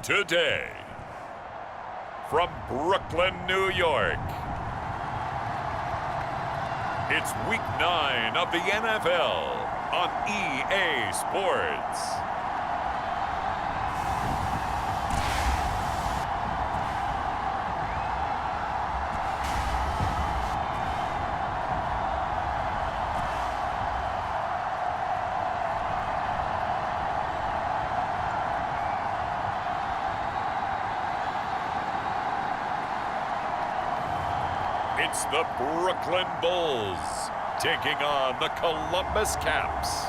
Today, from Brooklyn, New York, it's Week 9 of the NFL on EA Sports. It's the Brooklyn Bulls taking on the Columbus Caps.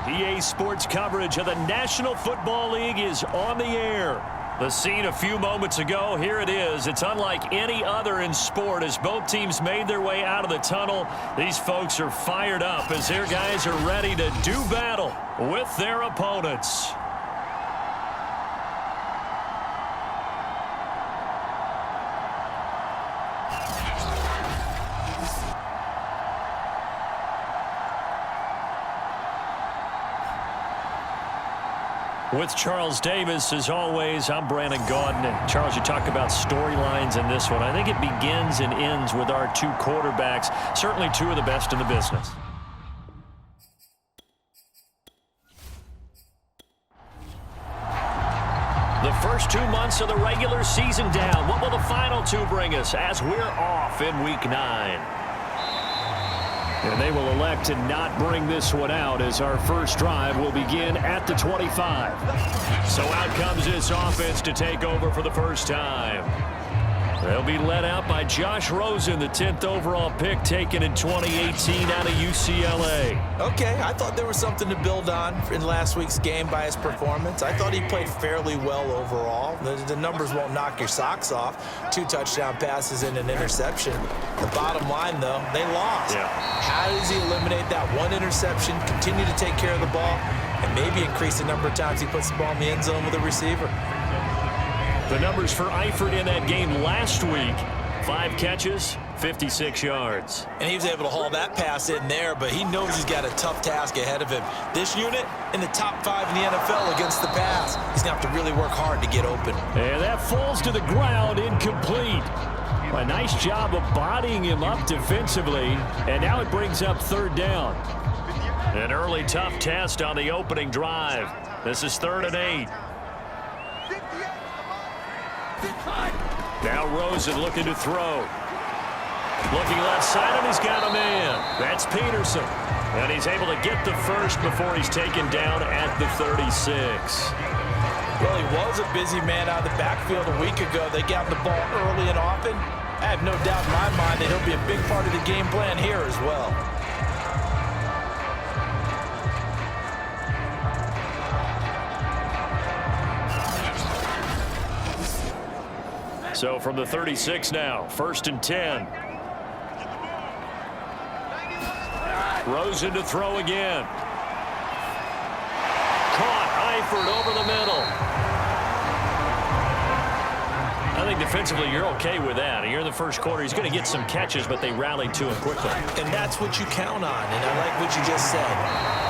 EA Sports coverage of the National Football League is on the air. The scene a few moments ago, here it is. It's unlike any other in sport as both teams made their way out of the tunnel. These folks are fired up as their guys are ready to do battle with their opponents. With Charles Davis, as always, I'm Brandon Gaudin. And Charles, you talk about storylines in this one. I think it begins and ends with our two quarterbacks, certainly two of the best in the business. The first 2 months of the regular season down. What will the final two bring us as we're off in Week 9? And they will elect to not bring this one out as our first drive will begin at the 25. So out comes this offense to take over for the first time. They'll be led out by Josh Rosen, the 10th overall pick taken in 2018 out of UCLA. Okay, I thought there was something to build on in last week's game by his performance. I thought he played fairly well overall. The numbers won't knock your socks off. 2 touchdown passes and an interception. The bottom line, though, they lost. Yeah. How does he eliminate that one interception, continue to take care of the ball, and maybe increase the number of times he puts the ball in the end zone with a receiver? The numbers for Eifert in that game last week, 5 catches, 56 yards. And he was able to haul that pass in there, but he knows he's got a tough task ahead of him. This unit in the top 5 in the NFL against the pass. He's going to have to really work hard to get open. And that falls to the ground, incomplete. A nice job of bodying him up defensively, and now it brings up 3rd down. An early tough test on the opening drive. This is 3rd and 8. Now Rosen looking to throw. Looking left side, and he's got a man. That's Peterson. And he's able to get the first before he's taken down at the 36. Well, he was a busy man out of the backfield a week ago. They got the ball early and often. I have no doubt in my mind that he'll be a big part of the game plan here as well. So from the 36 now, 1st and 10. Rosen to throw again. Caught Eifert over the middle. I think defensively you're okay with that. You're in the first quarter. He's going to get some catches, but they rallied to him quickly. And that's what you count on, and I like what you just said.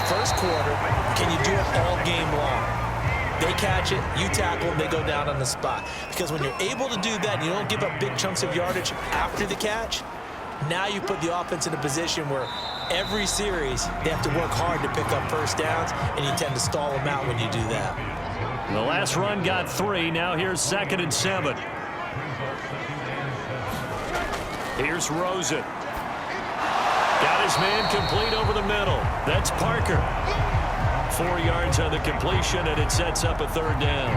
First quarter, can you do it all game long? They catch it, you tackle them, they go down on the spot. Because when you're able to do that, and you don't give up big chunks of yardage after the catch, now you put the offense in a position where every series they have to work hard to pick up first downs, and you tend to stall them out when you do that. The last run got 3. Now here's 2nd and 7. Here's Rosen. Got his man complete over the middle. That's Parker. 4 yards on the completion, and it sets up a 3rd down.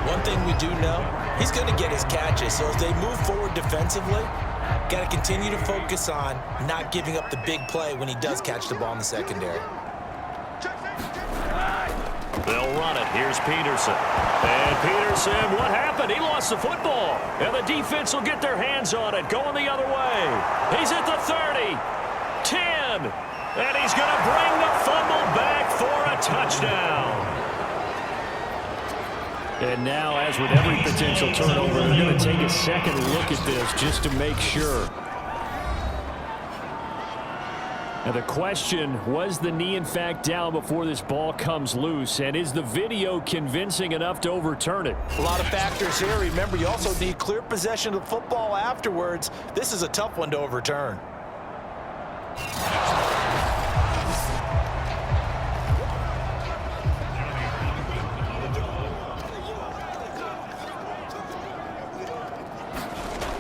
One thing we do know, he's going to get his catches. So as they move forward defensively, got to continue to focus on not giving up the big play when he does catch the ball in the secondary. They'll run it. Here's Peterson. And Peterson, what happened? He lost the football. And the defense will get their hands on it, going the other way. He's at the 30, 10. And he's going to bring the fumble back for a touchdown. And now, as with every potential turnover, they're going to take a second look at this just to make sure. Now the question, was the knee in fact down before this ball comes loose? And is the video convincing enough to overturn it? A lot of factors here. Remember, you also need clear possession of the football afterwards. This is a tough one to overturn.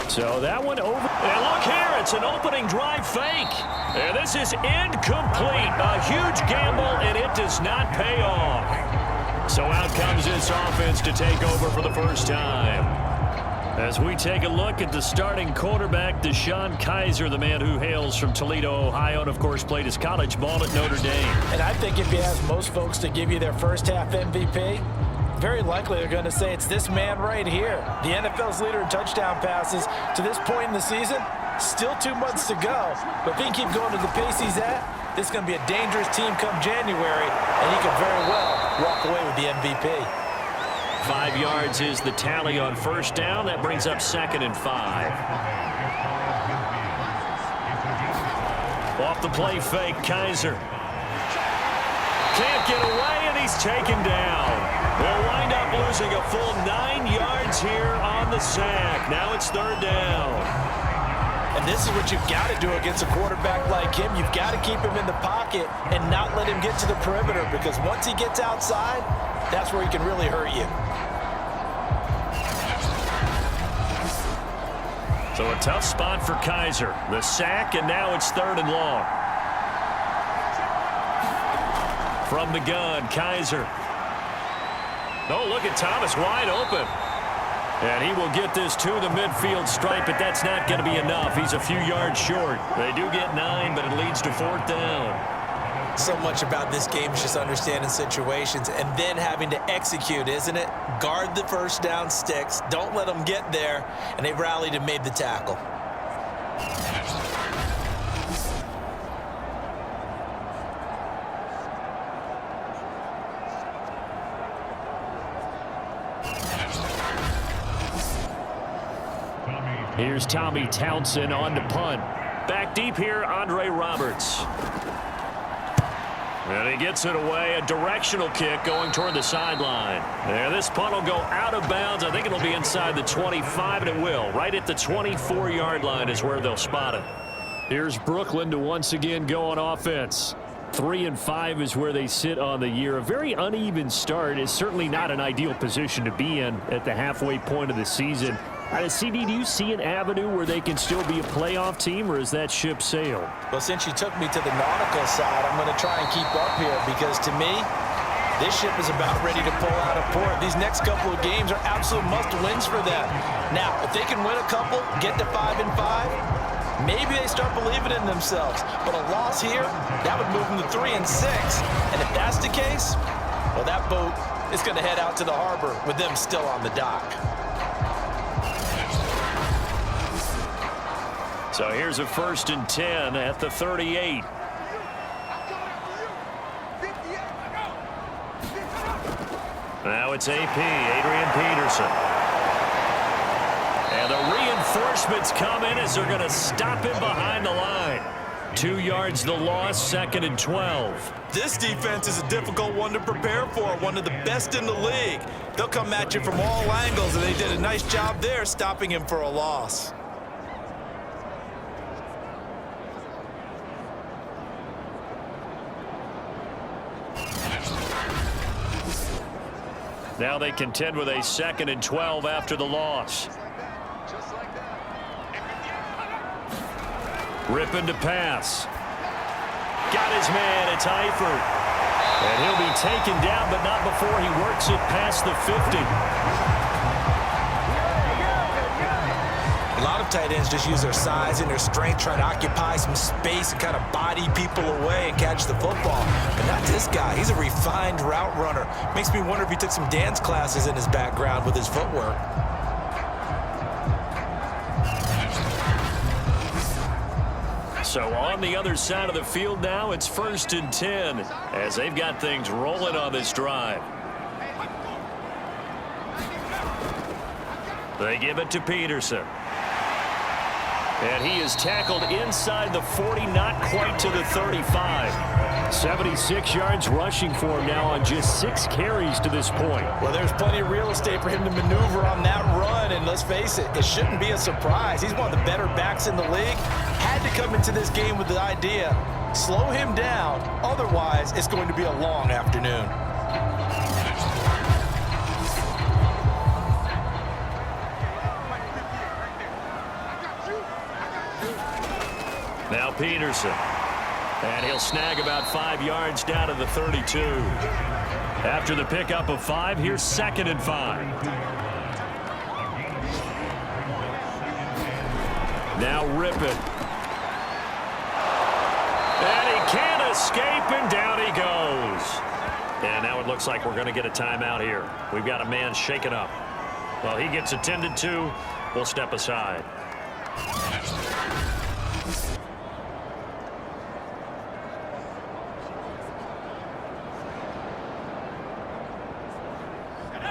So that one over. And look here, it's an opening drive fake. And this is incomplete. A huge gamble, and it does not pay off. So out comes this offense to take over for the first time. As we take a look at the starting quarterback, Deshaun Kaiser, the man who hails from Toledo, Ohio, and of course played his college ball at Notre Dame. And I think if you ask most folks to give you their first half MVP, very likely they're going to say it's this man right here. The NFL's leader in touchdown passes to this point in the season. Still 2 months to go. But if he can keep going to the pace he's at, this is going to be a dangerous team come January, and he could very well walk away with the MVP. 5 yards is the tally on first down. That brings up 2nd and 5. Off the play fake, Kaiser. Can't get away, and he's taken down. They'll wind up losing a full 9 yards here on the sack. Now it's 3rd down. And this is what you've got to do against a quarterback like him. You've got to keep him in the pocket and not let him get to the perimeter, because once he gets outside, that's where he can really hurt you. So a tough spot for Kaiser. The sack, and now it's 3rd and long. From the gun, Kaiser. Oh, look at Thomas wide open. And he will get this to the midfield stripe, but that's not going to be enough. He's a few yards short. They do get 9, but it leads to 4th down. So much about this game is just understanding situations and then having to execute, isn't it? Guard the first down sticks. Don't let them get there. And they rallied and made the tackle. Here's Tommy Townsend on to punt. Back deep here, Andre Roberts. And he gets it away. A directional kick going toward the sideline. And this punt will go out of bounds. I think it'll be inside the 25, and it will. Right at the 24-yard line is where they'll spot it. Here's Brooklyn to once again go on offense. 3-5 is where they sit on the year. A very uneven start is certainly not an ideal position to be in at the halfway point of the season. CD, do you see an avenue where they can still be a playoff team, or is that ship sailed? Well, since you took me to the nautical side, I'm going to try and keep up here, because to me, this ship is about ready to pull out of port. These next couple of games are absolute must-wins for them. Now, if they can win a couple, get to 5-5, maybe they start believing in themselves. But a loss here, that would move them to 3-6. And if that's the case, well, that boat is going to head out to the harbor with them still on the dock. So here's a 1st and 10 at the 38. Now it's AP, Adrian Peterson. And the reinforcements come in as they're going to stop him behind the line. 2 yards the loss, 2nd and 12. This defense is a difficult one to prepare for, one of the best in the league. They'll come at you from all angles, and they did a nice job there stopping him for a loss. Now they contend with a 2nd and 12 after the loss. Ripping to pass. Got his man, it's Eifert. And he'll be taken down, but not before he works it past the 50. A lot of tight ends just use their size and their strength, trying to occupy some space and kind of body people away and catch the football. But not this guy. He's a refined route runner. Makes me wonder if he took some dance classes in his background with his footwork. So on the other side of the field now, it's 1st and 10 as they've got things rolling on this drive. They give it to Peterson. And he is tackled inside the 40, not quite to the 35. 76 yards rushing for him now on just 6 carries to this point. Well, there's plenty of real estate for him to maneuver on that run, and let's face it, it shouldn't be a surprise. He's one of the better backs in the league. Had to come into this game with the idea, slow him down, otherwise it's going to be a long afternoon. Now Peterson. And he'll snag about 5 yards down to the 32. After the pickup of 5, here's 2nd and 5. Now Rippon. And he can't escape, and down he goes. And now it looks like we're going to get a timeout here. We've got a man shaken up. Well, he gets attended to. We'll step aside.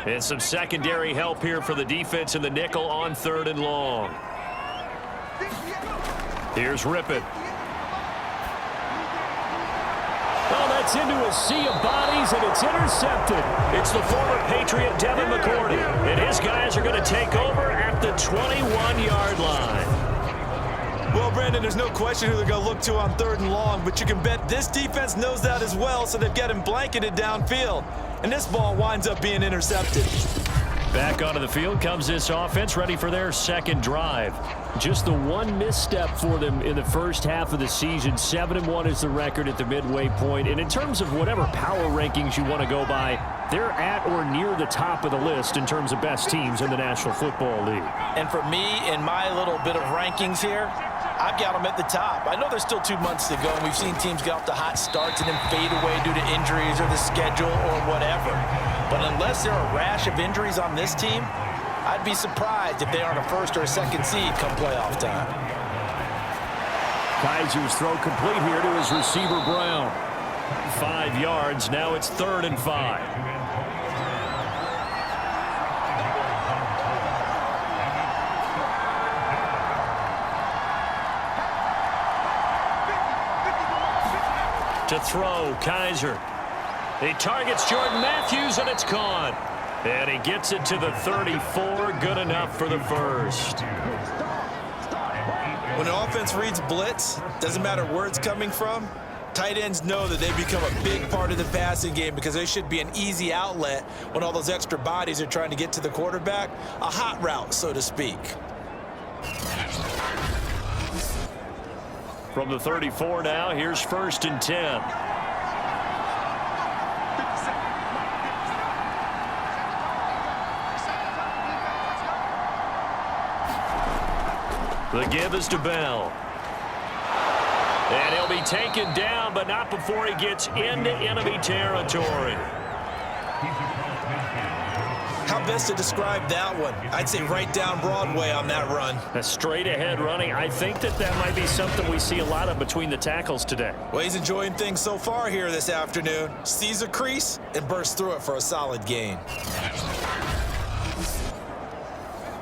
And some secondary help here for the defense in the nickel on 3rd and long. Here's Rippon. Oh, that's into a sea of bodies, and it's intercepted. It's the former Patriot Devin McCourty, and his guys are going to take over at the 21-yard line. Well, Brandon, there's no question who they're going to look to on 3rd and long, but you can bet this defense knows that as well, so they've got him blanketed downfield. And this ball winds up being intercepted. Back onto the field comes this offense, ready for their 2nd drive. Just the one misstep for them in the first half of the season. 7-1 is the record at the midway point. And in terms of whatever power rankings you want to go by, they're at or near the top of the list in terms of best teams in the National Football League. And for me, in my little bit of rankings here, I've got them at the top. I know there's still 2 months to go, and we've seen teams get off to hot starts and then fade away due to injuries or the schedule or whatever. But unless there are a rash of injuries on this team, I'd be surprised if they aren't a 1st or a 2nd seed come playoff time. Kaiser's throw complete here to his receiver, Brown. 5 yards. Now it's 3rd and 5. To throw, Kaiser. He targets Jordan Matthews, and it's caught. And he gets it to the 34. Good enough for the 1st. When an offense reads blitz, doesn't matter where it's coming from, tight ends know that they become a big part of the passing game because they should be an easy outlet when all those extra bodies are trying to get to the quarterback. A hot route, so to speak. From the 34 now, here's 1st and 10. The give is to Bell. And he'll be taken down, but not before he gets into enemy territory. How best to describe that one? I'd say right down Broadway on that run. A straight ahead running. I think that might be something we see a lot of between the tackles today. Well, he's enjoying things so far here this afternoon. Sees a crease and bursts through it for a solid gain.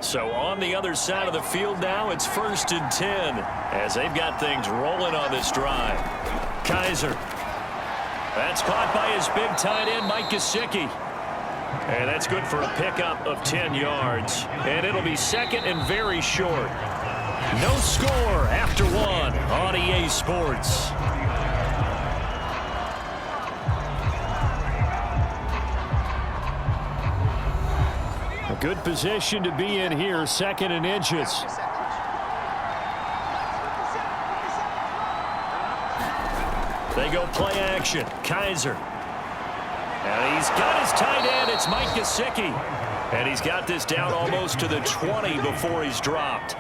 So on the other side of the field now, it's 1st and 10 as they've got things rolling on this drive. Kaiser. That's caught by his big tight end, Mike Gesicki. And that's good for a pickup of 10 yards. And it'll be 2nd and very short. No score after 1 on EA Sports. A good position to be in here, 2nd and inches. They go play action. Kaiser. And he's got his tight end. It's Mike Gesicki. And he's got this down almost to the 20 before he's dropped.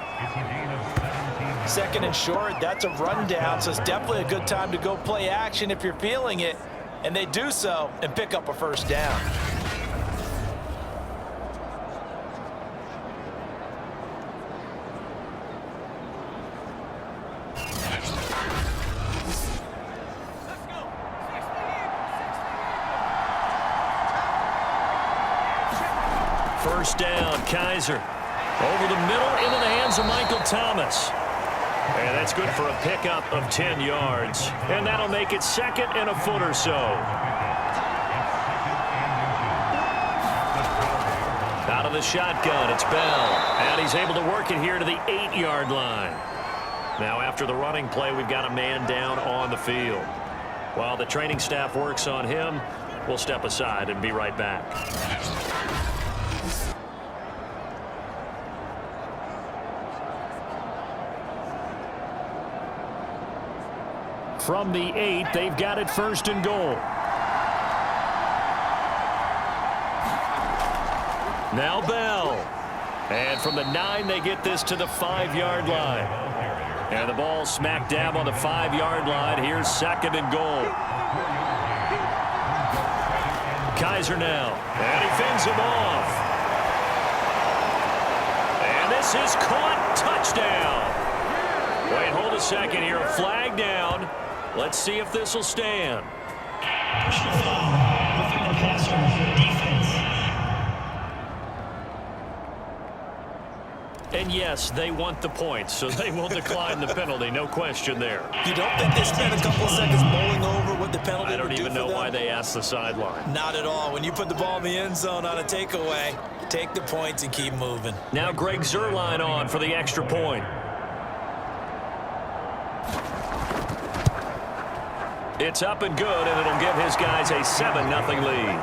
2nd and short, that's a rundown, so it's definitely a good time to go play action if you're feeling it. And they do so and pick up a 1st down. First down, Kaiser. Over the middle, into the hands of Michael Thomas. And that's good for a pickup of 10 yards. And that'll make it 2nd and a foot or so. Out of the shotgun, it's Bell. And he's able to work it here to the 8-yard line. Now after the running play, we've got a man down on the field. While the training staff works on him, we'll step aside and be right back. From the 8, they've got it 1st and goal. Now Bell. And from the 9, they get this to the 5-yard line. And the ball smack dab on the 5-yard line. Here's 2nd and goal. Kaiser now. And he fends him off. And this is caught. Touchdown. Wait, hold a second here. A flag down. Let's see if this will stand. Personal foul, roughing the passer, defense. And yes, they want the points, so they will decline the penalty. No question there. You don't think they spent a couple of seconds mulling over what the penalty I don't would do even for know them? why they asked the sideline. Not at all. When you put the ball in the end zone on a takeaway, take the points and keep moving. Now Greg Zuerlein on for the extra point. It's up and good, and it'll give his guys a 7-0 lead.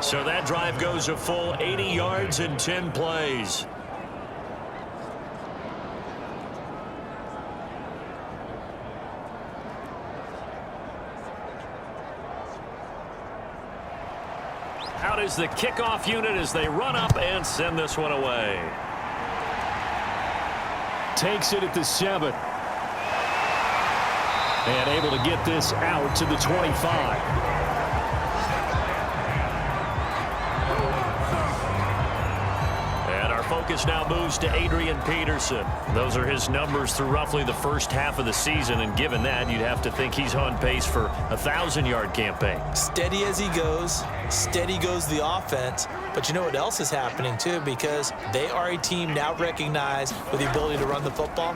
So that drive goes a full 80 yards in 10 plays. Out is the kickoff unit as they run up and send this one away. Takes it at the 7. And able to get this out to the 25. And our focus now moves to Adrian Peterson. Those are his numbers through roughly the first half of the season, and given that, you'd have to think he's on pace for a 1,000-yard campaign. Steady as he goes, steady goes the offense. But you know what else is happening, too, because they are a team now recognized with the ability to run the football.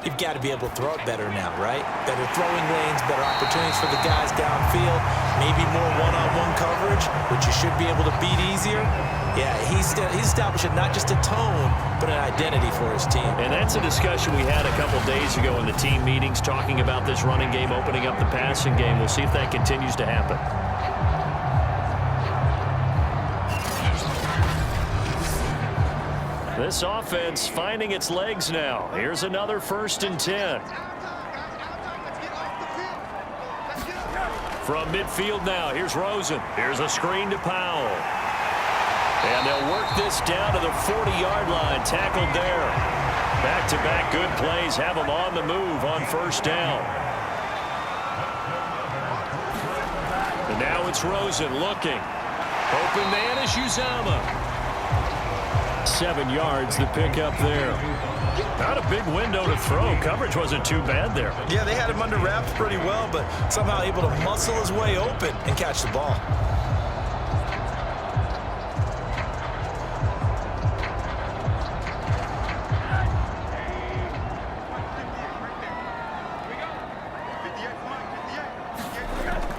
You've got to be able to throw it better now, right? Better throwing lanes, better opportunities for the guys downfield, maybe more one-on-one coverage, which you should be able to beat easier. Yeah, he's establishing not just a tone, but an identity for his team. And that's a discussion we had a couple days ago in the team meetings, talking about this running game, opening up the passing game. We'll see if that continues to happen. This offense finding its legs now. Here's another 1st and 10. From midfield now, here's Rosen. Here's a screen to Powell. And they'll work this down to the 40-yard line. Tackled there. Back-to-back good plays have them on the move on 1st down. And now it's Rosen looking. Open man is Uzama. 7 yards, the pickup there. Not a big window to throw. Coverage wasn't too bad there. Yeah, they had him under wraps pretty well, but somehow able to muscle his way open and catch the ball.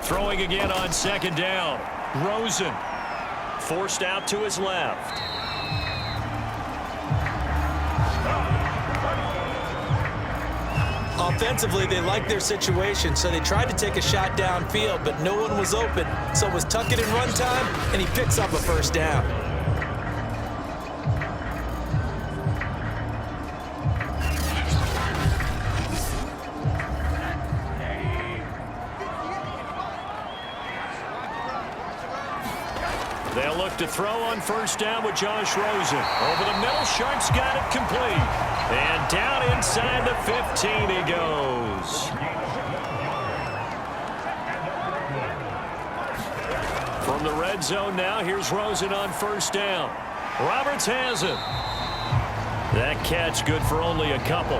Throwing again on 2nd down. Rosen forced out to his left. Offensively, they liked their situation, so they tried to take a shot downfield, but no one was open. So it was tuck it and run time, and he picks up a 1st down. They'll look to throw on 1st down with Josh Rosen. Over the middle, Sharp's got it complete. And down inside the 15 he goes. From the red zone now, here's Rosen on 1st down. Roberts has it. That catch good for only a couple.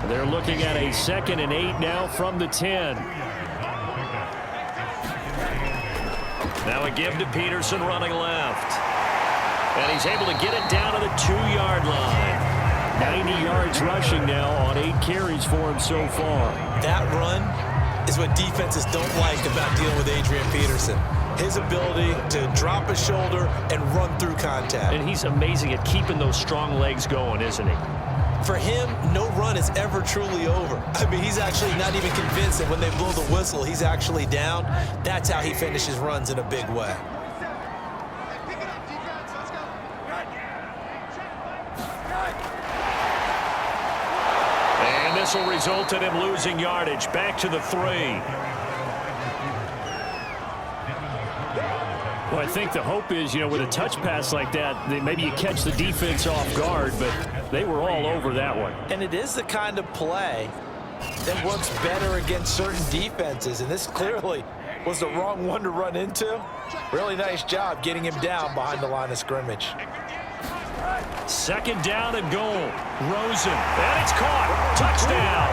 They're looking at a 2nd and 8 now from the 10. Now a give to Peterson running left. And he's able to get it down to the 2-yard line. 90 yards rushing now on 8 carries for him so far. That run is what defenses don't like about dealing with Adrian Peterson. His ability to drop a shoulder and run through contact. And he's amazing at keeping those strong legs going, isn't he? For him, no run is ever truly over. I mean, he's actually not even convinced that when they blow the whistle, he's actually down. That's how he finishes runs in a big way. And this will result in him losing yardage. Back to the 3. Well, I think the hope is, with a touch pass like that, maybe you catch the defense off guard, but they were all over that one. And it is the kind of play that works better against certain defenses, and this clearly was the wrong one to run into. Really nice job getting him down behind the line of scrimmage. 2nd down and goal. Rosen, and it's caught. Touchdown.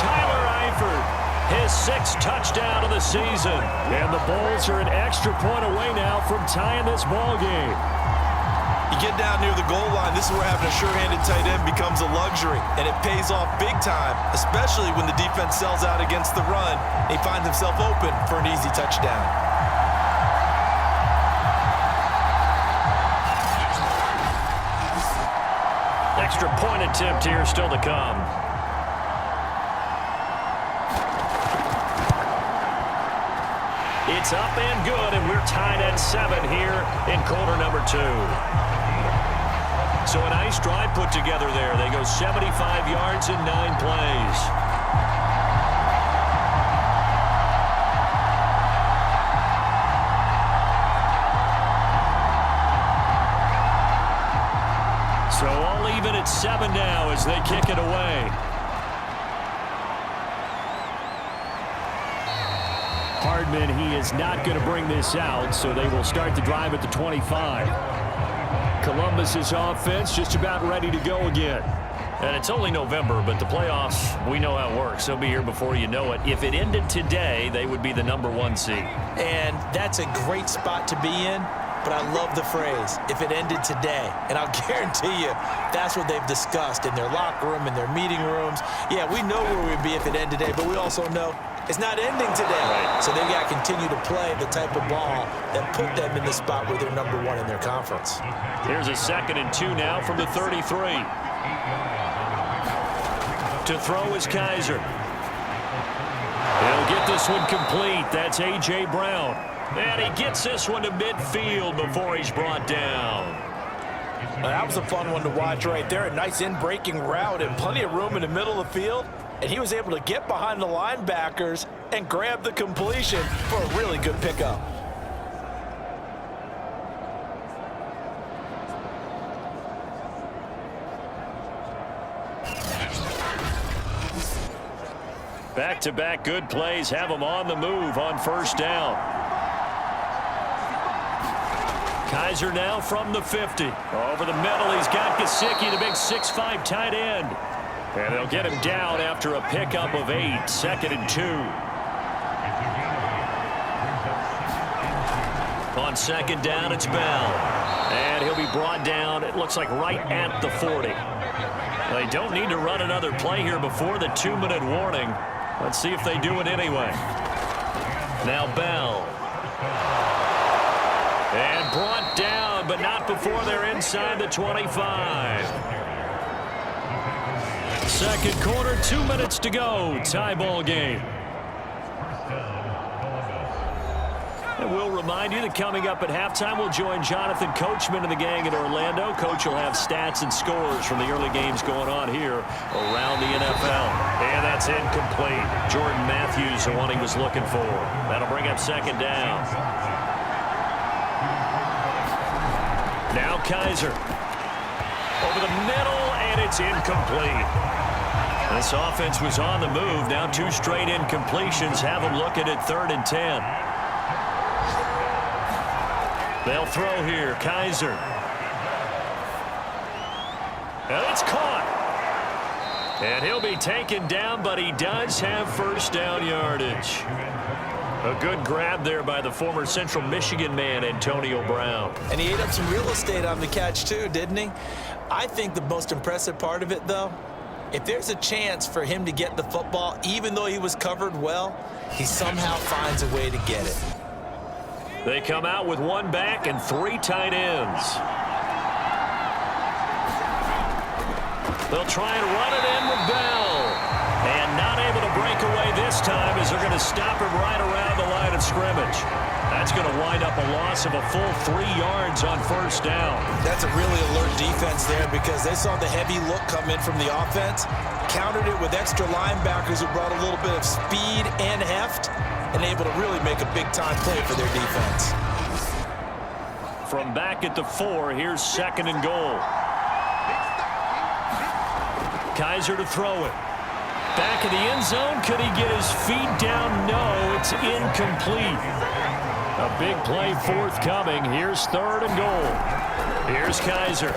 Tyler Eifert. His 6th touchdown of the season. And the Bulls are an extra point away now from tying this ball game. You get down near the goal line, this is where having a sure-handed tight end becomes a luxury, and it pays off big time, especially when the defense sells out against the run. He finds himself open for an easy touchdown. Extra point attempt here still to come. It's up and good, and we're tied at 7 here in quarter number 2. So a nice drive put together there. They go 75 yards in 9 plays. So all even at 7 now as they kick it away. Hardman, he is not going to bring this out, so they will start the drive at the 25. Columbus's offense just about ready to go again. And it's only November, but the playoffs, we know how it works. They'll be here before you know it. If it ended today, they would be the number 1 seed. And that's a great spot to be in, but I love the phrase, if it ended today. And I'll guarantee you, that's what they've discussed in their locker room, in their meeting rooms. Yeah, we know where we'd be if it ended today, but we also know it's not ending today. Right. So they've got to continue to play the type of ball that put them in the spot where they're number 1 in their conference. Here's a 2nd and 2 now from the 33. To throw is Kaiser. He'll get this one complete. That's A.J. Brown. And he gets this one to midfield before he's brought down. Well, that was a fun one to watch right there. A nice in-breaking route and plenty of room in the middle of the field. And he was able to get behind the linebackers and grab the completion for a really good pickup. Back-to-back good plays have him on the move on 1st down. Kaiser now from the 50. Over the middle, he's got Gesicki, the big 6'5" tight end. And they'll get him down after a pickup of 8, 2nd and 2. On 2nd down, it's Bell. And he'll be brought down, it looks like right at the 40. They don't need to run another play here before the 2-minute warning. Let's see if they do it anyway. Now Bell. And brought down, but not before they're inside the 25. 2nd quarter, 2 minutes to go. Tie ball game. And we'll remind you that coming up at halftime, we'll join Jonathan Coachman and the gang in Orlando. Coach will have stats and scores from the early games going on here around the NFL. And that's incomplete. Jordan Matthews, the one he was looking for. That'll bring up 2nd down. Now Kaiser. Over the middle, and it's incomplete. This offense was on the move. Now 2 straight incompletions have them looking at 3rd and 10. They'll throw here. Kaiser. And it's caught. And he'll be taken down, but he does have 1st down yardage. A good grab there by the former Central Michigan man, Antonio Brown. And he ate up some real estate on the catch too, didn't he? I think the most impressive part of it, though, if there's a chance for him to get the football, even though he was covered well, he somehow finds a way to get it. They come out with one back and 3 tight ends. They'll try and run it in with Bell. And not able to break away this time as they're going to stop him right around the line of scrimmage. That's going to wind up a loss of a full 3 yards on first down. That's a really alert defense there because they saw the heavy look come in from the offense, countered it with extra linebackers who brought a little bit of speed and heft, and able to really make a big-time play for their defense. From back at the 4, here's 2nd and goal. Kaiser to throw it. Back in the end zone. Could he get his feet down? No, it's incomplete. A big play forthcoming. Here's 3rd and goal. Here's Kaiser.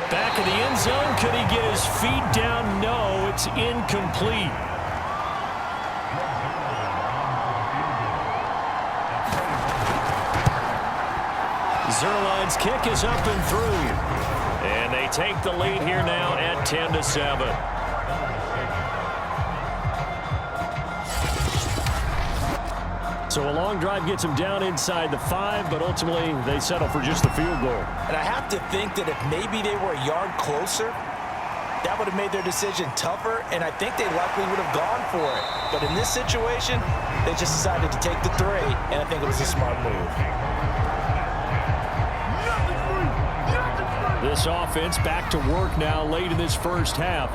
Back in the end zone. Could he get his feet down? No, it's incomplete. Zerline's kick is up and through. And they take the lead here now at 10-7. So a long drive gets them down inside the 5, but ultimately they settle for just the field goal. And I have to think that if maybe they were a yard closer, that would have made their decision tougher, and I think they likely would have gone for it. But in this situation, they just decided to take the 3, and I think it was a smart move. This offense back to work now late in this first half.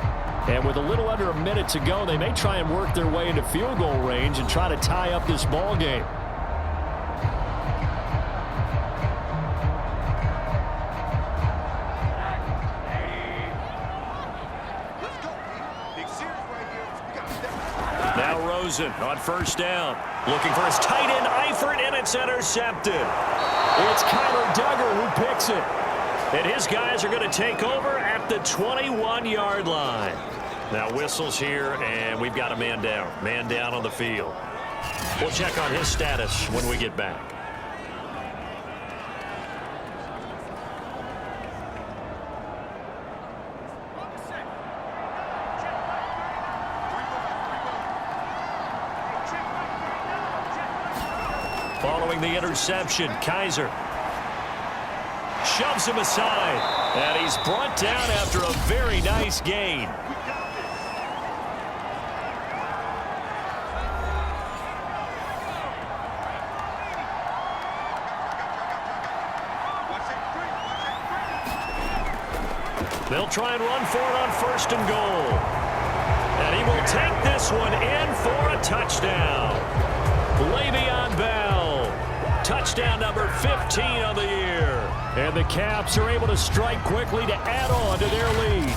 And with a little under a minute to go, they may try and work their way into field goal range and try to tie up this ball game. Now Rosen on first down. Looking for his tight end, Eifert, and it's intercepted. It's Kyler Duggar who picks it. And his guys are going to take over at the 21-yard line. Now whistles here, and we've got a man down. Man down on the field. We'll check on his status when we get back. Following the interception, Kaiser shoves him aside, and he's brought down after a very nice gain. They'll try and run for it on 1st and goal. And he will take this one in for a touchdown. Le'Veon Bell. Touchdown number 15 of the year. And the Caps are able to strike quickly to add on to their lead.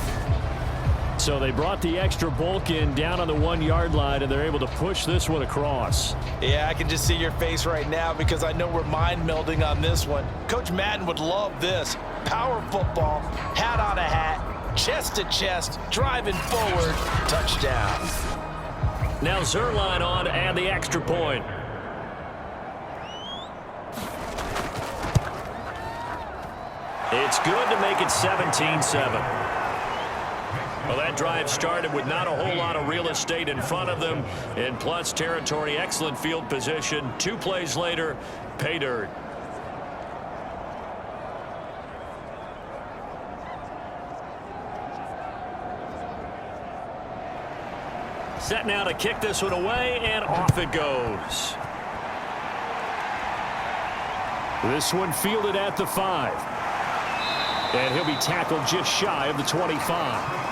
So they brought the extra bulk in down on the 1-yard line, and they're able to push this one across. Yeah, I can just see your face right now because I know we're mind melding on this one. Coach Madden would love this. Power football, hat on a hat, chest to chest, driving forward, touchdown. Now Zerline on to add the extra point. It's good to make it 17-7. Well, that drive started with not a whole lot of real estate in front of them, and plus territory, excellent field position. 2 plays later, pay dirt. Set now to kick this one away, and off it goes. This one fielded at the 5. And he'll be tackled just shy of the 25.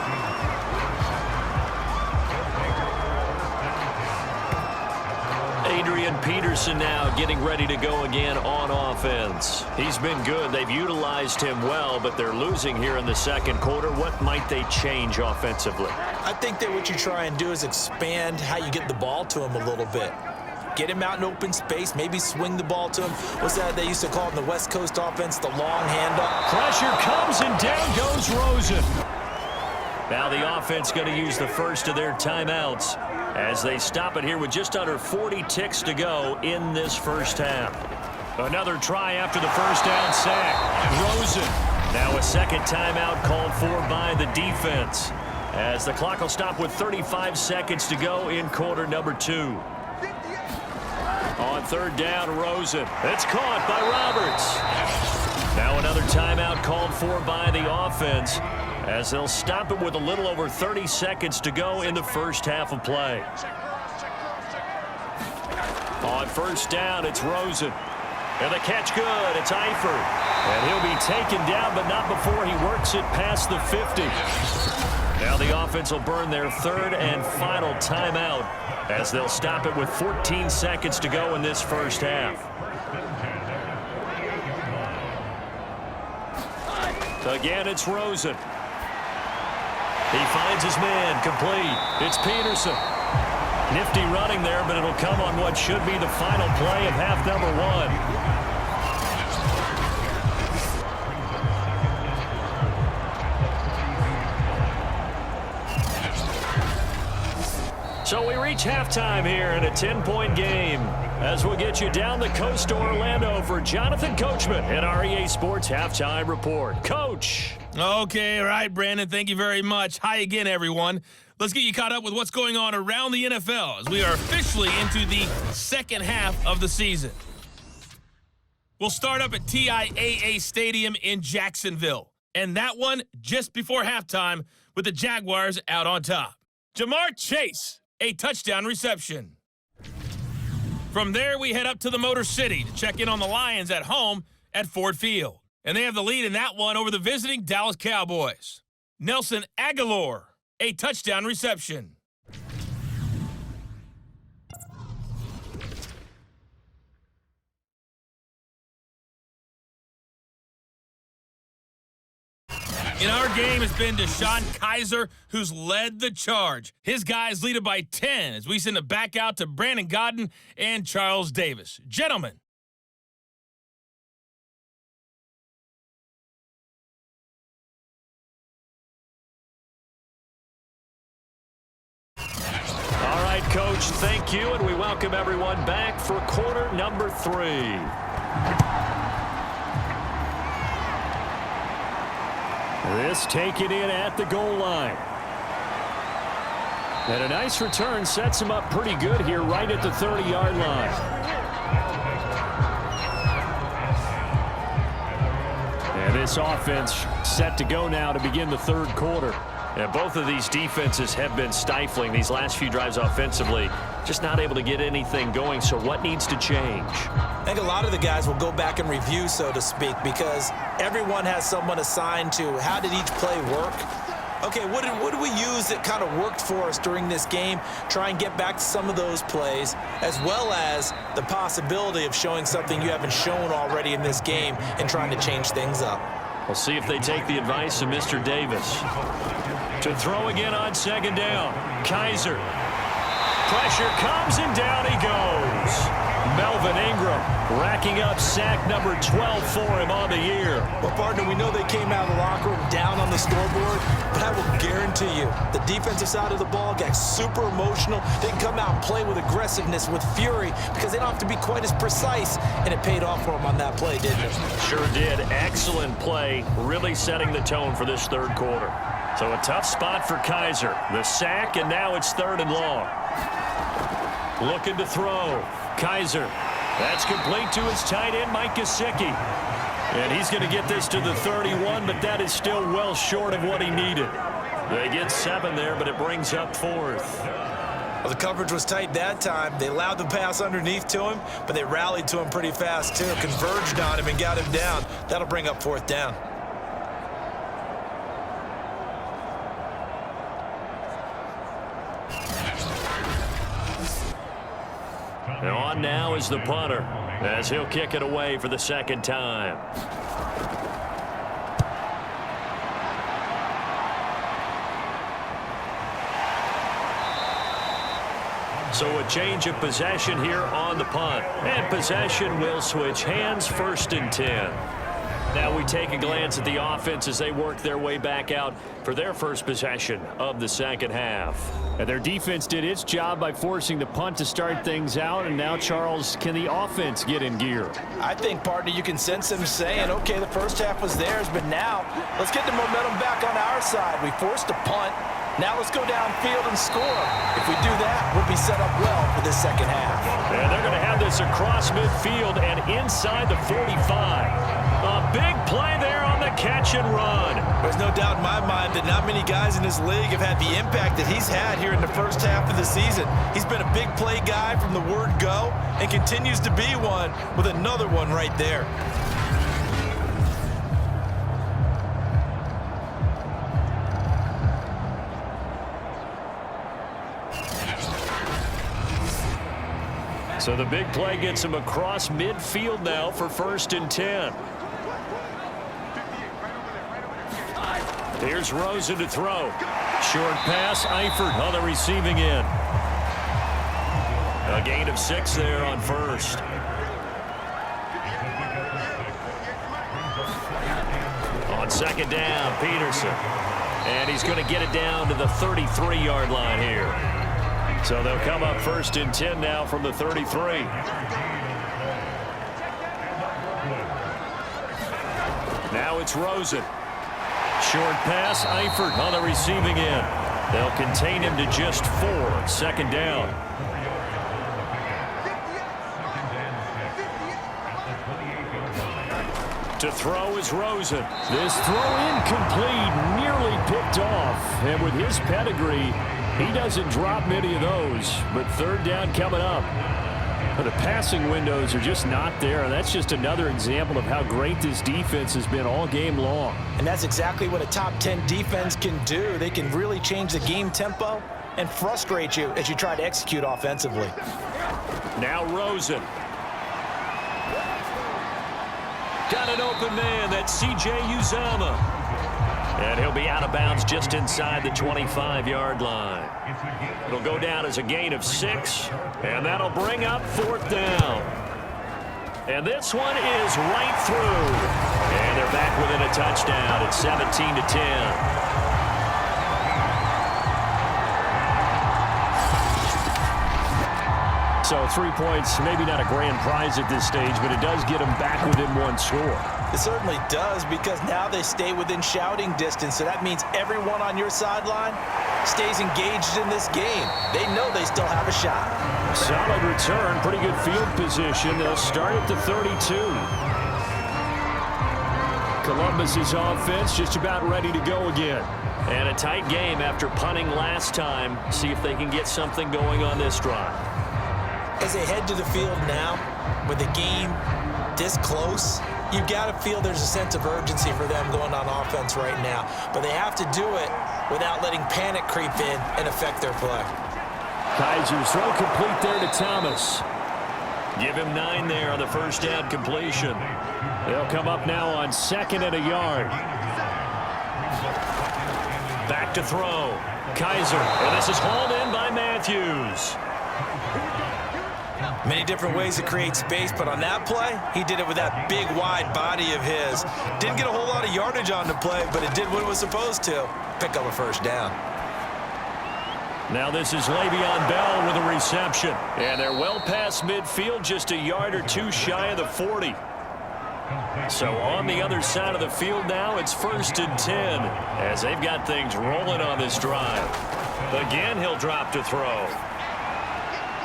Adrian Peterson now getting ready to go again on offense. He's been good. They've utilized him well, but they're losing here in the second quarter. What might they change offensively? I think that what you try and do is expand how you get the ball to him a little bit. Get him out in open space, maybe swing the ball to him. What's that they used to call in the West Coast offense, the long handoff? Pressure comes, and down goes Rosen. Now the offense going to use the first of their timeouts as they stop it here with just under 40 ticks to go in this first half. Another try after the first down sack. Rosen. Now a second timeout called for by the defense, as the clock will stop with 35 seconds to go in quarter number 2. On third down, Rosen. It's caught by Roberts. Now another timeout called for by the offense, as they'll stop it with a little over 30 seconds to go in the first half of play. On first down, it's Rosen. And the catch good. It's Eifert. And he'll be taken down, but not before he works it past the 50. Now the offense will burn their third and final timeout, as they'll stop it with 14 seconds to go in this first half. Again, it's Rosen. He finds his man, complete. It's Peterson. Nifty running there, but it'll come on what should be the final play of half number 1. So we reach halftime here in a 10-point game, as we'll get you down the coast to Orlando for Jonathan Coachman at our EA Sports Halftime Report. Coach. Okay, all right, Brandon, thank you very much. Hi again, everyone. Let's get you caught up with what's going on around the NFL as we are officially into the second half of the season. We'll start up at TIAA Stadium in Jacksonville, and that one just before halftime with the Jaguars out on top. Jamar Chase, a touchdown reception. From there, we head up to the Motor City to check in on the Lions at home at Ford Field. And they have the lead in that one over the visiting Dallas Cowboys. Nelson Aguilar, a touchdown reception. In our game, it's been Deshaun Kaiser who's led the charge. His guys lead it by 10 as we send it back out to Brandon Godden and Charles Davis. Gentlemen. All right, Coach, thank you, and we welcome everyone back for quarter number 3. This taken in at the goal line. And a nice return sets him up pretty good here right at the 30-yard line. And this offense set to go now to begin the third quarter. And both of these defenses have been stifling these last few drives offensively, just not able to get anything going. So what needs to change? I think a lot of the guys will go back and review, so to speak, because everyone has someone assigned to how did each play work. Okay, what did we use that kind of worked for us during this game? Try and get back to some of those plays, as well as the possibility of showing something you haven't shown already in this game and trying to change things up. We'll see if they take the advice of Mr. Davis. To throw again on second down. Kaiser. Pressure comes and down he goes. Melvin Ingram racking up sack number 12 for him on the year. Well, partner, we know they came out of the locker room down on the scoreboard, but I will guarantee you the defensive side of the ball got super emotional. They can come out and play with aggressiveness, with fury, because they don't have to be quite as precise, and it paid off for them on that play, didn't it? Sure did. Excellent play, really setting the tone for this third quarter. So a tough spot for Kaiser. The sack, and now it's third and long. Looking to throw. Kaiser. That's complete to his tight end, Mike Gesicki. And he's going to get this to the 31, but that is still well short of what he needed. They get 7 there, but it brings up 4th. Well, the coverage was tight that time. They allowed the pass underneath to him, but they rallied to him pretty fast, too. Converged on him and got him down. That'll bring up 4th down. And on now is the punter, as he'll kick it away for the second time. So a change of possession here on the punt. And possession will switch hands, 1st and 10. Now we take a glance at the offense as they work their way back out for their first possession of the second half. And their defense did its job by forcing the punt to start things out. And now, Charles, can the offense get in gear? I think, partner, you can sense them saying, okay, the first half was theirs, but now let's get the momentum back on our side. We forced a punt. Now let's go downfield and score. If we do that, we'll be set up well for this second half. And they're going to have this across midfield and inside the 45. A big play there on the catch and run. There's no doubt in my mind that not many guys in this league have had the impact that he's had here in the first half of the season. He's been a big play guy from the word go and continues to be one with another one right there. So the big play gets him across midfield now for 1st and 10. Here's Rosen to throw. Short pass, Eifert on the receiving end. A gain of 6 there on 1st. On 2nd down, Peterson. And he's going to get it down to the 33-yard line here. So they'll come up 1st and 10 now from the 33. Now it's Rosen. Short pass, Eifert on the receiving end. They'll contain him to just 4, 2nd down. To throw is Rosen. This throw incomplete, nearly picked off. And with his pedigree, he doesn't drop many of those. But 3rd down coming up. But the passing windows are just not there. And that's just another example of how great this defense has been all game long. And that's exactly what a top 10 defense can do. They can really change the game tempo and frustrate you as you try to execute offensively. Now Rosen. Got an open man. That's C.J. Uzama. And he'll be out of bounds just inside the 25-yard line. It'll go down as a gain of 6, and that'll bring up 4th down. And this one is right through. And they're back within a touchdown at 17-10. So 3 points, maybe not a grand prize at this stage, but it does get them back within 1 score. It certainly does, because now they stay within shouting distance, so that means everyone on your sideline stays engaged in this game. They know they still have a shot. Solid return, pretty good field position. They'll start at the 32. Columbus's offense just about ready to go again. And a tight game after punting last time. See if they can get something going on this drive. As they head to the field now, with the game this close, you've got to feel there's a sense of urgency for them going on offense right now. But they have to do it without letting panic creep in and affect their play. Kaiser's throw complete there to Thomas. Give him 9 there on the 1st down completion. They'll come up now on 2nd and a yard. Back to throw. Kaiser, and this is hauled in by Matthews. Many different ways to create space, but on that play, he did it with that big, wide body of his. Didn't get a whole lot of yardage on the play, but it did what it was supposed to. Pick up a 1st down. Now this is Le'Veon Bell with a reception. And they're well past midfield, just a yard or 2 shy of the 40. So on the other side of the field now, it's 1st and 10, as they've got things rolling on this drive. Again, he'll drop to throw.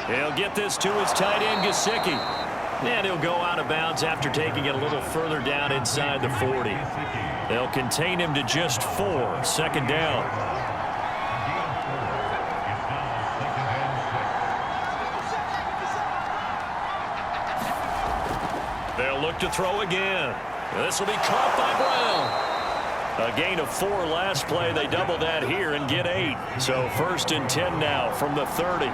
He'll get this to his tight end, Gesicki. And he'll go out of bounds after taking it a little further down inside the 40. They'll contain him to just 4, 2nd down. They'll look to throw again. This will be caught by Brown. A gain of 4 last play. They double that here and get 8. So 1st and 10 now from the 30.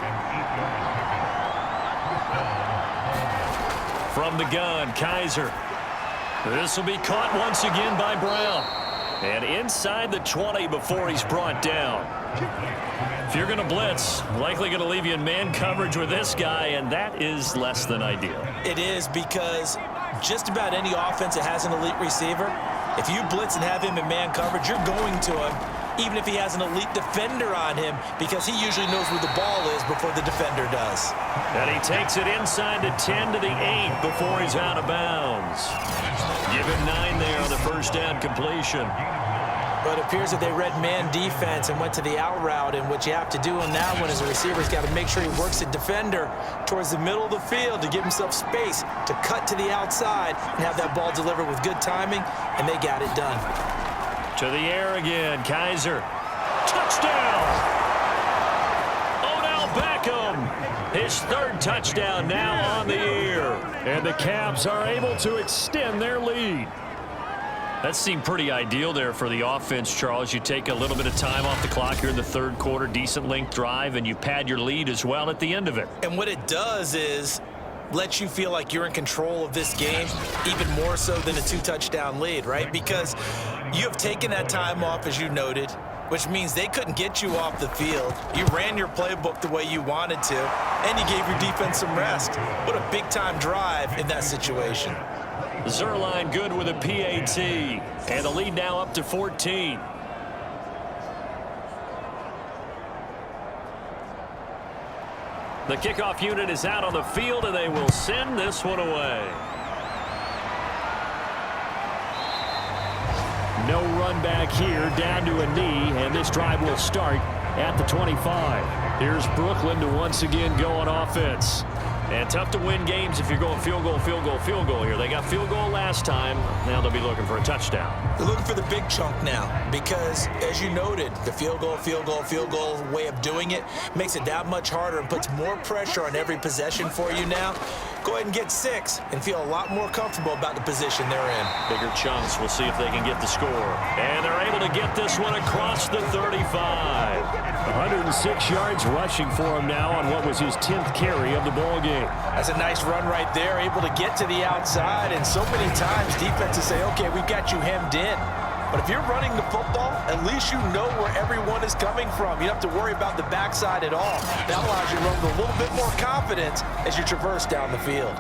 From the gun, Kaiser. This will be caught once again by Brown. And inside the 20 before he's brought down. If you're going to blitz, likely going to leave you in man coverage with this guy, and that is less than ideal. It is, because just about any offense that has an elite receiver, if you blitz and have him in man coverage, you're going to him, even if he has an elite defender on him, because he usually knows where the ball is before the defender does. And he takes it inside to 10 to the 8 before he's out of bounds. Give him 9 there on the first down completion. But it appears that they read man defense and went to the out route, and what you have to do on that one is a receiver's got to make sure he works the defender towards the middle of the field to give himself space to cut to the outside and have that ball delivered with good timing, and they got it done. To the air again, Kaiser. Touchdown! Odell Beckham, his 3rd touchdown now on the year. And the Caps are able to extend their lead. That seemed pretty ideal there for the offense, Charles. You take a little bit of time off the clock here in the 3rd quarter, decent length drive, and you pad your lead as well at the end of it. And what it does is let you feel like you're in control of this game, even more so than a 2-touchdown lead, right? Because you have taken that time off, as you noted, which means they couldn't get you off the field. You ran your playbook the way you wanted to, and you gave your defense some rest. What a big-time drive in that situation. Zerline good with a PAT, and the lead now up to 14. The kickoff unit is out on the field, and they will send this one away. No run back here, down to a knee, and this drive will start at the 25. Here's Brooklyn to once again go on offense. And tough to win games if you're going field goal, field goal, field goal here. They got field goal last time. Now they'll be looking for a touchdown. They're looking for the big chunk now because, as you noted, the field goal way of doing it makes it that much harder and puts more pressure on every possession for you now. Go ahead and get 6 and feel a lot more comfortable about the position they're in. Bigger chunks. We'll see if they can get the score. And they're able to get this one across the 35. 106 yards rushing for him now on what was his 10th carry of the ball game. That's a nice run right there, able to get to the outside, and so many times defenses say, okay, we've got you hemmed in. But if you're running the football, at least you know where everyone is coming from. You don't have to worry about the backside at all. That allows you to run with a little bit more confidence as you traverse down the field.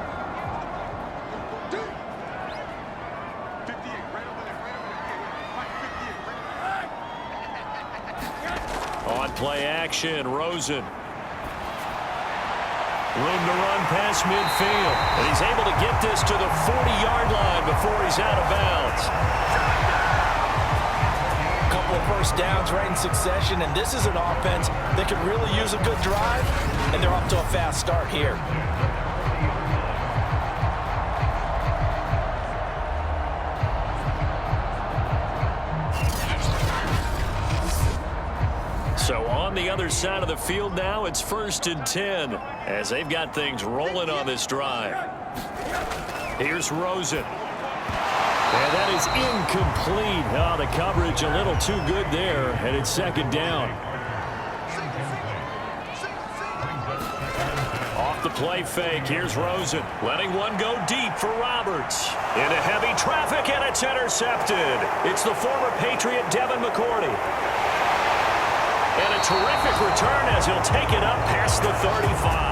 On play action, Rosen. Room to run past midfield. And he's able to get this to the 40-yard line before he's out of bounds. Couple of first downs right in succession, and this is an offense that could really use a good drive, and they're off to a fast start here. So on the other side of the field now, it's 1st and 10 as they've got things rolling on this drive. Here's Rosen. And that is incomplete. Oh, the coverage a little too good there, and it's 2nd down. Off the play fake, here's Rosen. Letting one go deep for Roberts. Into heavy traffic, and it's intercepted. It's the former Patriot Devin McCourty. And a terrific return as he'll take it up past the 35.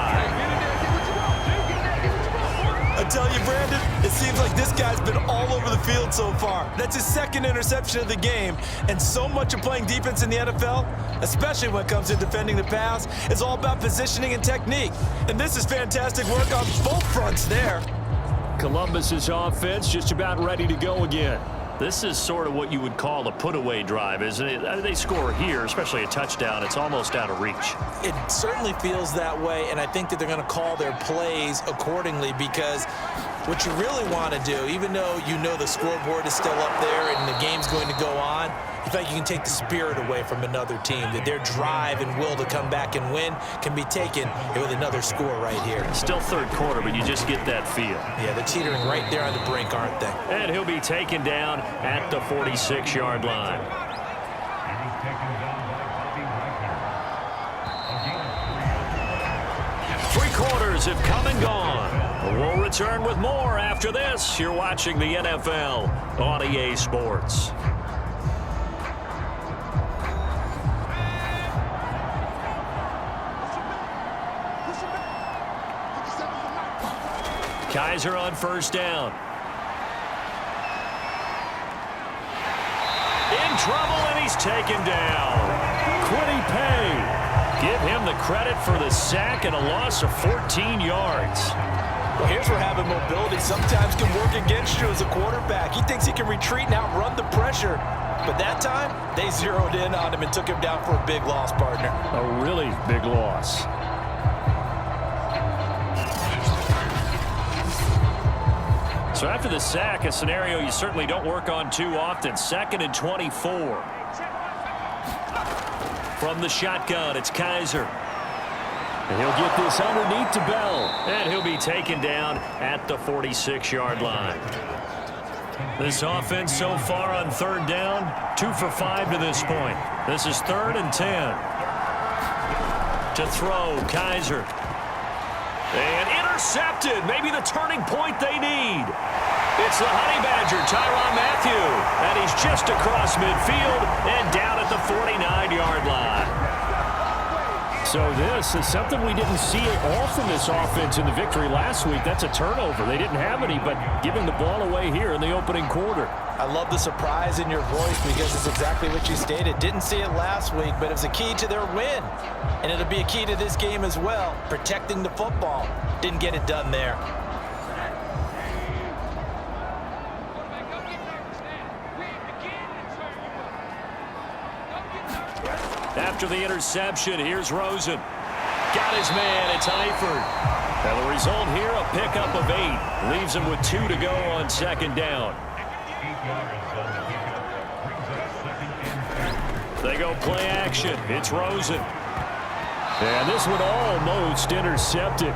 I tell you, Brandon, it seems like this guy's been all over the field so far. That's his 2nd interception of the game, and so much of playing defense in the NFL, especially when it comes to defending the pass, is all about positioning and technique. And this is fantastic work on both fronts there. Columbus's offense just about ready to go again. This is sort of what you would call a put-away drive, isn't it? They score here, especially a touchdown. It's almost out of reach. It certainly feels that way, and I think that they're going to call their plays accordingly because what you really want to do, even though you know the scoreboard is still up there and the game's going to go on, you feel like you can take the spirit away from another team, that their drive and will to come back and win can be taken with another score right here. Still 3rd quarter, but you just get that feel. Yeah, they're teetering right there on the brink, aren't they? And he'll be taken down at the 46-yard line. 3 quarters have come and gone. We'll return with more after this. You're watching the NFL on EA Sports. Kaiser on 1st down. trouble, and he's taken down. Quiddy Pay. Give him the credit for the sack and a loss of 14 yards. Well, here's where having mobility sometimes can work against you as a quarterback. He thinks he can retreat and outrun the pressure. But that time, they zeroed in on him and took him down for a big loss, partner. A really big loss. So after the sack, a scenario you certainly don't work on too often. 2nd and 24. From the shotgun, it's Kaiser. And he'll get this underneath to Bell. And he'll be taken down at the 46-yard line. This offense so far on 3rd down, 2 for 5 to this point. This is 3rd and 10. To throw, Kaiser. And intercepted. Maybe the turning point they need. It's the Honey Badger, Tyrann Mathieu. And he's just across midfield and down at the 49-yard line. So this is something we didn't see at all from this offense in the victory last week. That's a turnover. They didn't have any, but giving the ball away here in the opening quarter. I love the surprise in your voice because it's exactly what you stated. Didn't see it last week, but it was a key to their win. And it'll be a key to this game as well, protecting the football. Didn't get it done there. After the interception, here's Rosen. Got his man, it's Eifert. And the result here, a pickup of 8. Leaves him with 2 to go on 2nd down. They go play action. It's Rosen. And this one almost intercepted.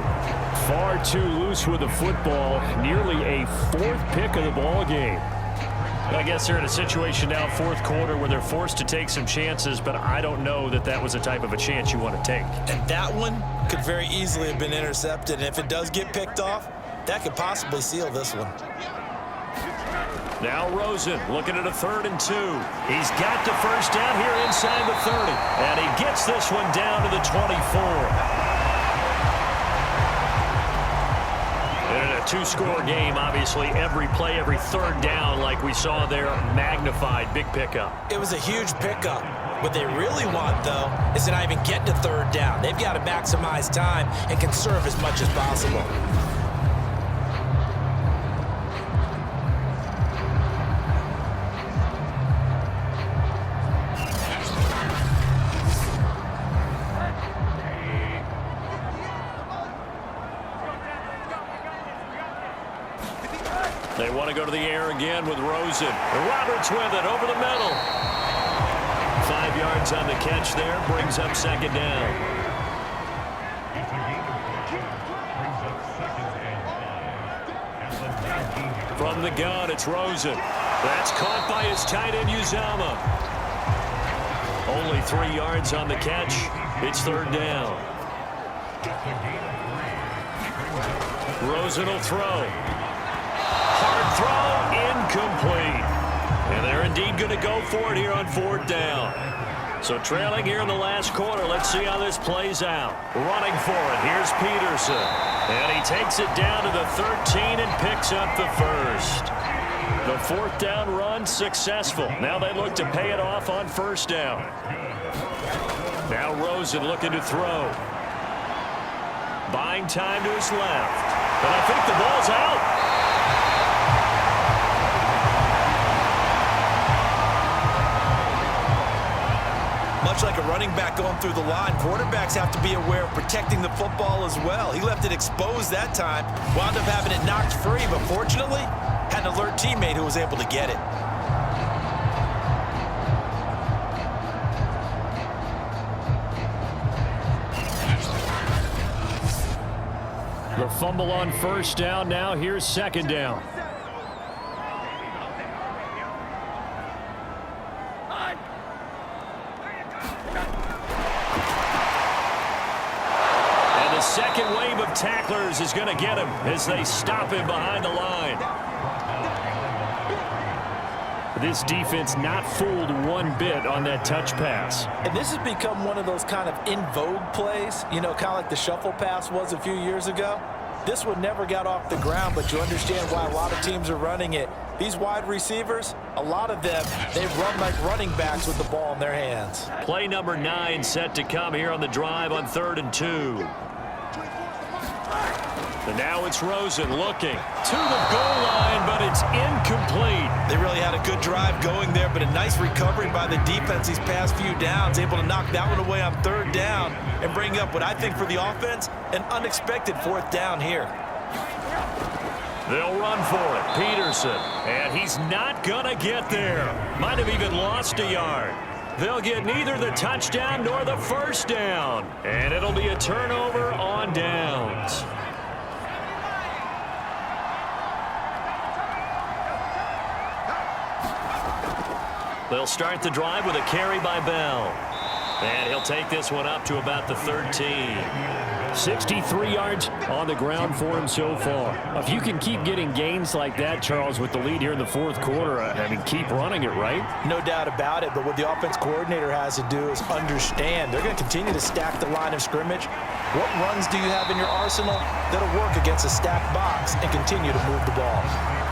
Far too loose with the football. Nearly a 4th pick of the ball game. I guess they're in a situation now, 4th quarter, where they're forced to take some chances, but I don't know that that was the type of a chance you want to take. And that one could very easily have been intercepted. And if it does get picked off, that could possibly seal this one. Now Rosen looking at a 3rd and 2. He's got the first down here inside the 30. And he gets this one down to the 24. In a 2-score game, obviously, every play, every 3rd down, like we saw there, magnified, big pickup. It was a huge pickup. What they really want, though, is to not even get to 3rd down. They've got to maximize time and conserve as much as possible. They want to go to the air again with Rosen. Roberts with it over the middle. 5 yards on the catch there. Brings up 2nd down. From the gun, it's Rosen. That's caught by his tight end, Uzama. Only 3 yards on the catch. It's 3rd down. Rosen will throw. Hard throw, incomplete. And they're indeed going to go for it here on 4th down. So trailing here in the last quarter, let's see how this plays out. Running for it, here's Peterson. And he takes it down to the 13 and picks up the first. The 4th down run successful. Now they look to pay it off on 1st down. Now Rosen looking to throw. Buying time to his left. And I think the ball's out. Much like a running back going through the line, quarterbacks have to be aware of protecting the football as well. He left it exposed that time, wound up having it knocked free, but fortunately, had an alert teammate who was able to get it. The fumble on 1st down. Now here's 2nd down. Second wave of tacklers is going to get him as they stop him behind the line. This defense not fooled one bit on that touch pass. And this has become one of those kind of in vogue plays, you know, kind of like the shuffle pass was a few years ago. This one never got off the ground, but you understand why a lot of teams are running it. These wide receivers, a lot of them, they run like running backs with the ball in their hands. Play number 9 set to come here on the drive on 3rd and 2. And now it's Rosen looking to the goal line, but it's incomplete. They really had a good drive going there, but a nice recovery by the defense these past few downs, able to knock that one away on 3rd down and bring up what I think for the offense, an unexpected 4th down here. They'll run for it. Peterson, and he's not going to get there. Might have even lost a yard. They'll get neither the touchdown nor the 1st down, and it'll be a turnover on downs. They'll start the drive with a carry by Bell. And he'll take this one up to about the 13. 63 yards on the ground for him so far. If you can keep getting gains like that, Charles, with the lead here in the 4th quarter, I mean, keep running it, right? No doubt about it, but what the offense coordinator has to do is understand they're going to continue to stack the line of scrimmage. What runs do you have in your arsenal that'll work against a stacked box and continue to move the ball?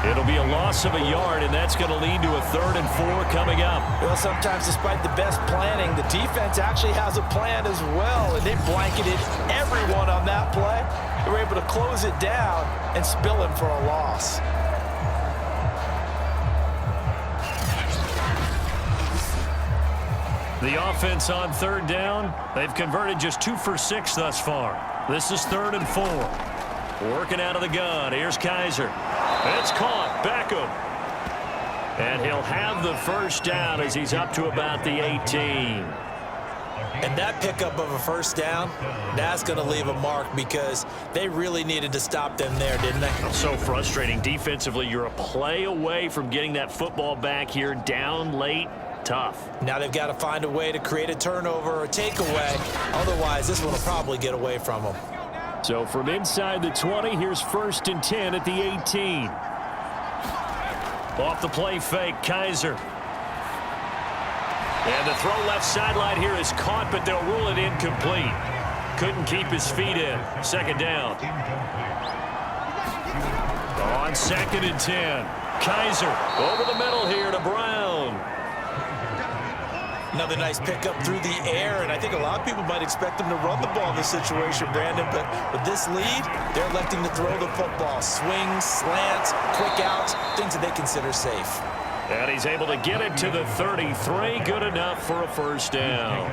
It'll be a loss of a yard, and that's going to lead to a 3rd and 4 coming up. Well, sometimes despite the best planning, the defense actually has a plan as well, and they blanketed everyone on that play. They were able to close it down and spill him for a loss. The offense on 3rd down, they've converted just 2 for 6 thus far. This is 3rd and 4. Working out of the gun. Here's Kaiser. It's caught. Beckham. And he'll have the 1st down as he's up to about the 18. And that pickup of a 1st down, that's going to leave a mark because they really needed to stop them there, didn't they? So frustrating. Defensively, you're a play away from getting that football back here down late. Tough. Now they've got to find a way to create a turnover or a takeaway. Otherwise, this one will probably get away from them. So from inside the 20, here's 1st and 10 at the 18. Off the play fake, Kaiser. And the throw left sideline here is caught, but they'll rule it incomplete. Couldn't keep his feet in. 2nd down. On 2nd and 10. Kaiser over the middle here to Brown. Another nice pickup through the air, and I think a lot of people might expect them to run the ball in this situation, Brandon, but with this lead, they're electing to throw the football. Swings, slants, quick outs, things that they consider safe. And he's able to get it to the 33. Good enough for a 1st down.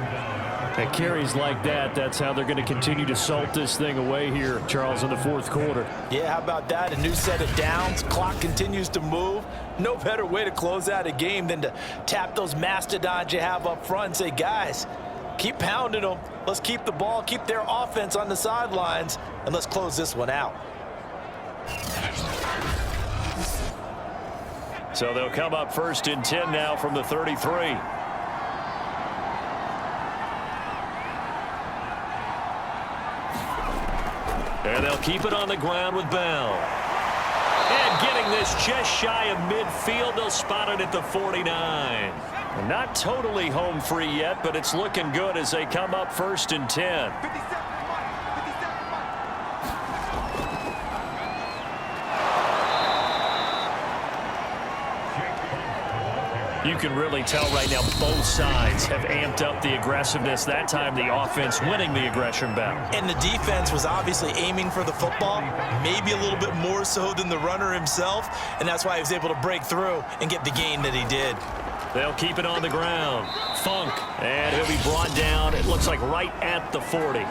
And carries like that, that's how they're going to continue to salt this thing away here, Charles, in the 4th quarter. Yeah, how about that? A new set of downs. Clock continues to move. No better way to close out a game than to tap those mastodons you have up front and say, guys, keep pounding them. Let's keep the ball, keep their offense on the sidelines, and let's close this one out. So they'll come up 1st and 10 now from the 33. And they'll keep it on the ground with Bell. And getting this just shy of midfield, they'll spot it at the 49. Not totally home free yet, but it's looking good as they come up 1st and 10. You can really tell right now both sides have amped up the aggressiveness. That time the offense winning the aggression battle. And the defense was obviously aiming for the football, maybe a little bit more so than the runner himself, and that's why he was able to break through and get the gain that he did. They'll keep it on the ground. Funk, and he'll be brought down, it looks like right at the 40.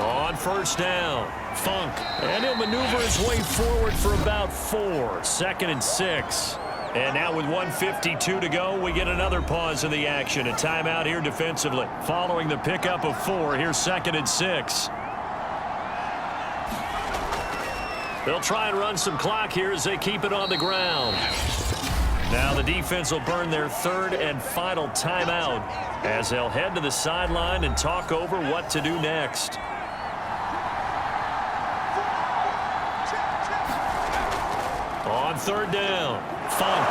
On 1st down, Funk, and he'll maneuver his way forward for about 4. 2nd and 6. And now with 1:52 to go, we get another pause in the action. A timeout here defensively. Following the pickup of 4, here's 2nd and 6. They'll try and run some clock here as they keep it on the ground. Now the defense will burn their 3rd and final timeout as they'll head to the sideline and talk over what to do next. On 3rd down, Funk.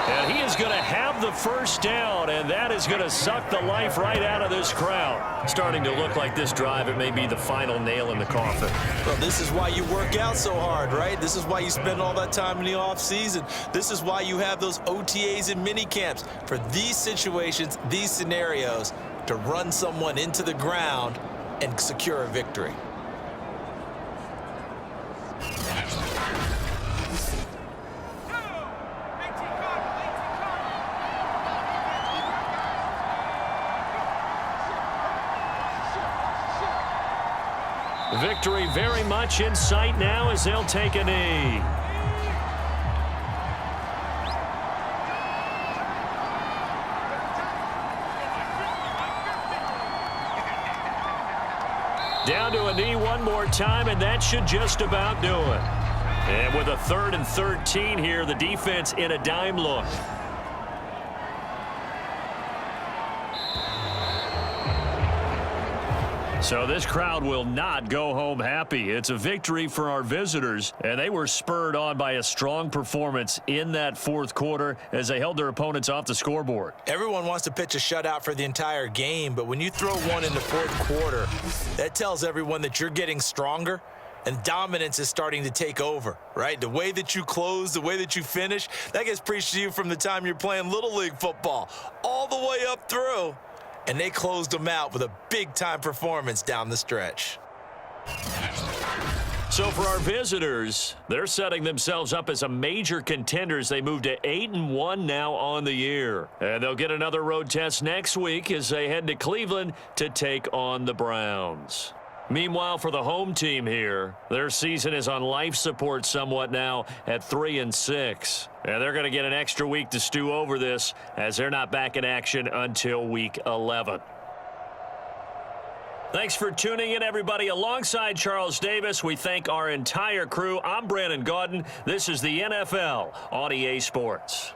And he is going to have the first down, and that is going to suck the life right out of this crowd. Starting to look like this drive, it may be the final nail in the coffin. Well, this is why you work out so hard, right? This is why you spend all that time in the offseason. This is why you have those OTAs and mini camps for these situations, these scenarios, to run someone into the ground and secure a victory. Victory very much in sight now as they'll take a knee. Down to a knee one more time, and that should just about do it. And with a 3rd and 13 here, the defense in a dime look. So this crowd will not go home happy. It's a victory for our visitors, and they were spurred on by a strong performance in that 4th quarter as they held their opponents off the scoreboard. Everyone wants to pitch a shutout for the entire game, but when you throw one in the 4th quarter, that tells everyone that you're getting stronger and dominance is starting to take over, right? The way that you close, the way that you finish, that gets preached to you from the time you're playing Little League football all the way up through. And they closed them out with a big-time performance down the stretch. So for our visitors, they're setting themselves up as a major contender as they move to 8-1 now on the year. And they'll get another road test next week as they head to Cleveland to take on the Browns. Meanwhile, for the home team here, their season is on life support somewhat now at 3-6. And they're going to get an extra week to stew over this as they're not back in action until week 11. Thanks for tuning in, everybody. Alongside Charles Davis, we thank our entire crew. I'm Brandon Gaudin. This is the NFL on EA Sports.